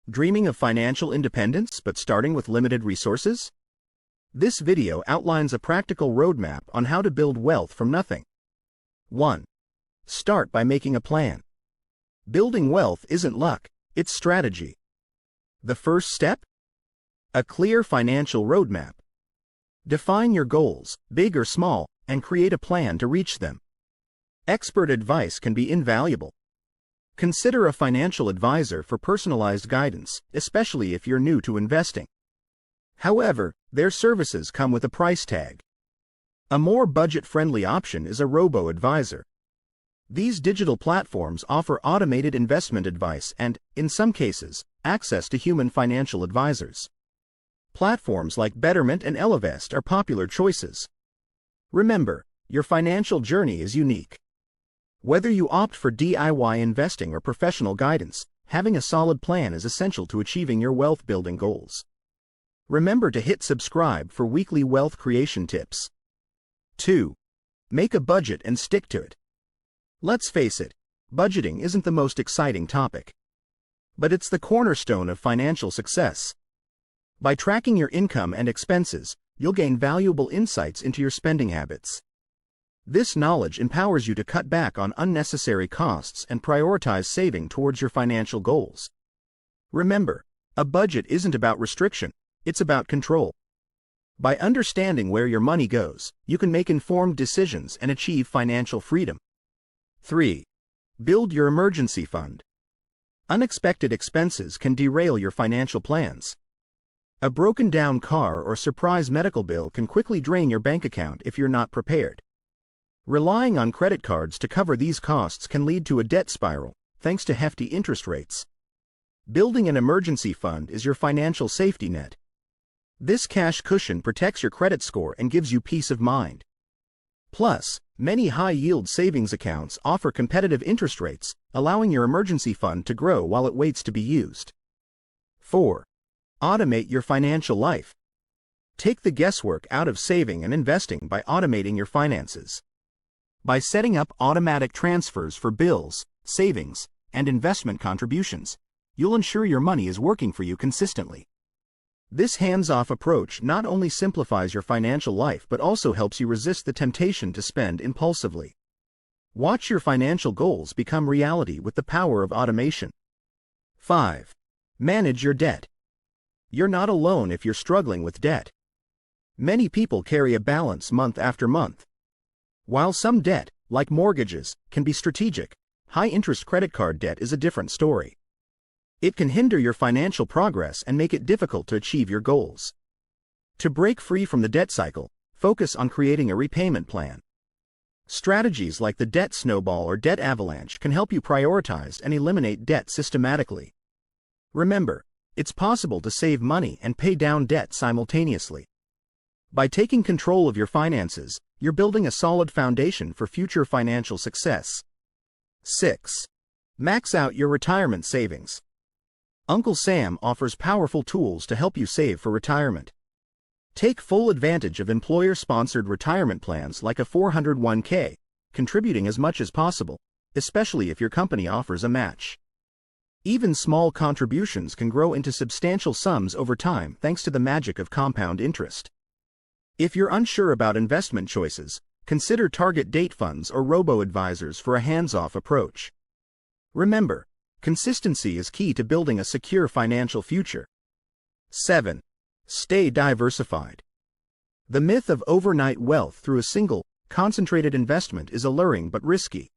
Dreaming of financial independence but starting with limited resources? This video outlines a practical roadmap on how to build wealth from nothing. 1. Start by making a plan. Building wealth isn't luck, it's strategy. The first step? A clear financial roadmap. Define your goals, big or small, and create a plan to reach them. Expert advice can be invaluable. Consider a financial advisor for personalized guidance, especially if you're new to investing. However, their services come with a price tag. A more budget-friendly option is a robo-advisor. These digital platforms offer automated investment advice and, in some cases, access to human financial advisors. Platforms like Betterment and Ellevest are popular choices. Remember, your financial journey is unique. Whether you opt for DIY investing or professional guidance, having a solid plan is essential to achieving your wealth-building goals. Remember to hit subscribe for weekly wealth creation tips. 2. Make a budget and stick to it. Let's face it, budgeting isn't the most exciting topic. But it's the cornerstone of financial success. By tracking your income and expenses, you'll gain valuable insights into your spending habits. This knowledge empowers you to cut back on unnecessary costs and prioritize saving towards your financial goals. Remember, a budget isn't about restriction, it's about control. By understanding where your money goes, you can make informed decisions and achieve financial freedom. 3. Build your emergency fund. Unexpected expenses can derail your financial plans. A broken-down car or surprise medical bill can quickly drain your bank account if you're not prepared. Relying on credit cards to cover these costs can lead to a debt spiral, thanks to hefty interest rates. Building an emergency fund is your financial safety net. This cash cushion protects your credit score and gives you peace of mind. Plus, many high-yield savings accounts offer competitive interest rates, allowing your emergency fund to grow while it waits to be used. 4. Automate your financial life. Take the guesswork out of saving and investing by automating your finances. By setting up automatic transfers for bills, savings, and investment contributions, you'll ensure your money is working for you consistently. This hands-off approach not only simplifies your financial life but also helps you resist the temptation to spend impulsively. Watch your financial goals become reality with the power of automation. 5. Manage your debt. You're not alone if you're struggling with debt. Many people carry a balance month after month. While some debt, like mortgages, can be strategic, high-interest credit card debt is a different story. It can hinder your financial progress and make it difficult to achieve your goals. To break free from the debt cycle, focus on creating a repayment plan. Strategies like the debt snowball or debt avalanche can help you prioritize and eliminate debt systematically. Remember, it's possible to save money and pay down debt simultaneously. By taking control of your finances, you're building a solid foundation for future financial success. 6. Max out your retirement savings. Uncle Sam offers powerful tools to help you save for retirement. Take full advantage of employer-sponsored retirement plans like a 401k, contributing as much as possible, especially if your company offers a match. Even small contributions can grow into substantial sums over time thanks to the magic of compound interest. If you're unsure about investment choices, consider target date funds or robo-advisors for a hands-off approach. Remember, consistency is key to building a secure financial future. 7. Stay diversified. The myth of overnight wealth through a single, concentrated investment is alluring but risky.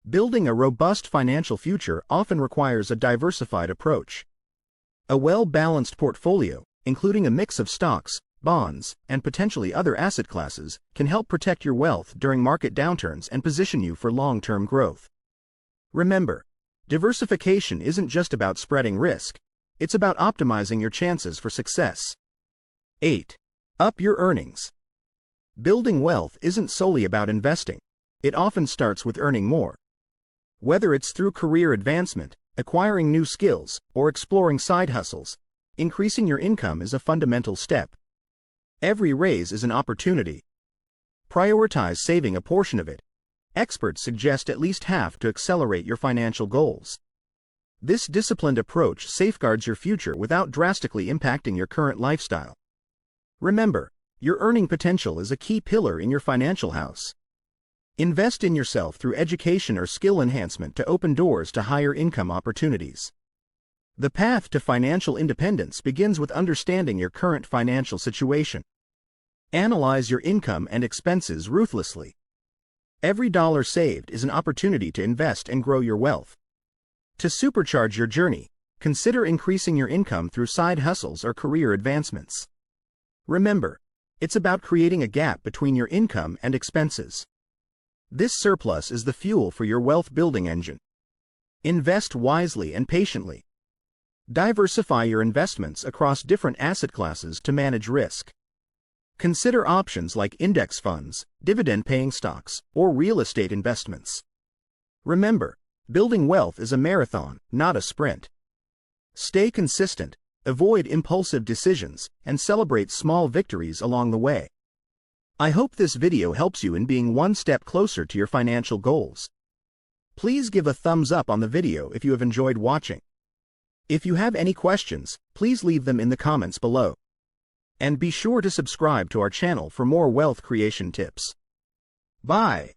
Building a robust financial future often requires a diversified approach. A well-balanced portfolio, including a mix of stocks, bonds, and potentially other asset classes, can help protect your wealth during market downturns and position you for long-term growth. Remember, diversification isn't just about spreading risk, it's about optimizing your chances for success. 8. Up your earnings. Building wealth isn't solely about investing, it often starts with earning more. Whether it's through career advancement, acquiring new skills, or exploring side hustles, increasing your income is a fundamental step. Every raise is an opportunity. Prioritize saving a portion of it. Experts suggest at least half to accelerate your financial goals. This disciplined approach safeguards your future without drastically impacting your current lifestyle. Remember, your earning potential is a key pillar in your financial house. Invest in yourself through education or skill enhancement to open doors to higher income opportunities. The path to financial independence begins with understanding your current financial situation. Analyze your income and expenses ruthlessly. Every dollar saved is an opportunity to invest and grow your wealth. To supercharge your journey, consider increasing your income through side hustles or career advancements. Remember, it's about creating a gap between your income and expenses. This surplus is the fuel for your wealth-building engine. Invest wisely and patiently. Diversify your investments across different asset classes to manage risk. Consider options like index funds, dividend-paying stocks, or real estate investments. Remember, building wealth is a marathon, not a sprint. Stay consistent, avoid impulsive decisions, and celebrate small victories along the way. I hope this video helps you in being one step closer to your financial goals. Please give a thumbs up on the video if you have enjoyed watching. If you have any questions, please leave them in the comments below. And be sure to subscribe to our channel for more wealth creation tips. Bye.